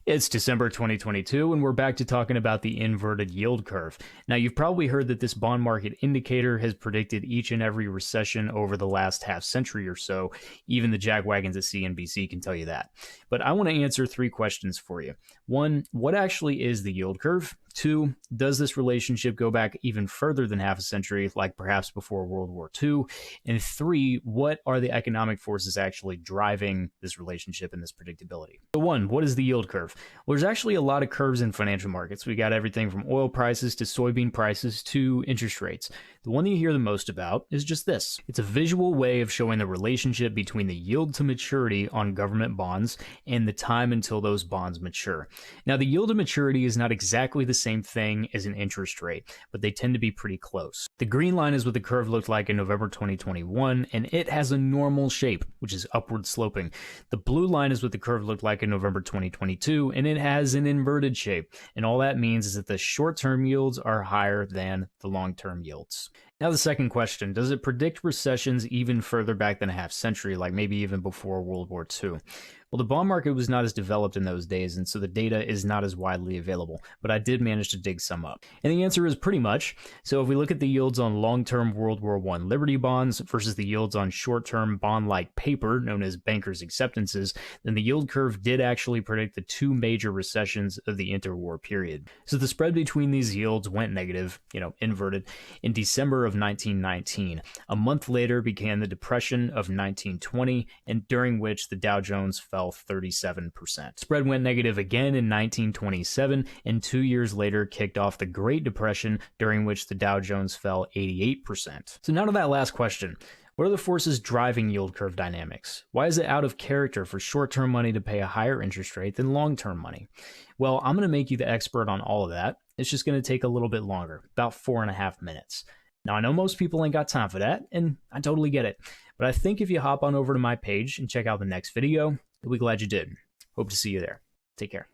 It's December 2022, and we're back to talking about the inverted yield curve. Now, you've probably heard that this bond market indicator has predicted each and every recession over the last half century or so. Even the jackwagons at CNBC can tell you that. But I want to answer three questions for you. One, what actually is the yield curve? Two, does this relationship go back even further than half a century, like perhaps before World War II? And three, what are the economic forces actually driving this relationship and this predictability? So one, what is the yield curve? Well, there's actually a lot of curves in financial markets. We got everything from oil prices to soybean prices to interest rates. The one that you hear the most about is just this. It's a visual way of showing the relationship between the yield to maturity on government bonds and the time until those bonds mature. Now, the yield to maturity is not exactly the same thing as an interest rate, but they tend to be pretty close. The green line is what the curve looked like in November 2021, and it has a normal shape, which is upward sloping. The blue line is what the curve looked like in November 2022, and it has an inverted shape. And all that means is that the short-term yields are higher than the long-term yields. Now, the second question, does it predict recessions even further back than a half century, like maybe even before World War II? Well, the bond market was not as developed in those days, and so the data is not as widely available, but I did manage to dig some up. And the answer is pretty much. So if we look at the yields on long-term World War I Liberty bonds versus the yields on short-term bond-like paper, known as bankers' acceptances, then the yield curve did actually predict the two major recessions of the interwar period. So the spread between these yields went negative, inverted, in December of 1919. A month later began the Depression of 1920, and during which the Dow Jones fell 37%. Spread went negative again in 1927, and 2 years later kicked off the Great Depression, during which the Dow Jones fell 88%. So now to that last question. What are the forces driving yield curve dynamics? Why is it out of character for short-term money to pay a higher interest rate than long-term money? Well, I'm going to make you the expert on all of that. It's just going to take a little bit longer, about 4.5 minutes. Now, I know most people ain't got time for that, and I totally get it. But I think if you hop on over to my page and check out the next video, you'll be glad you did. Hope to see you there. Take care.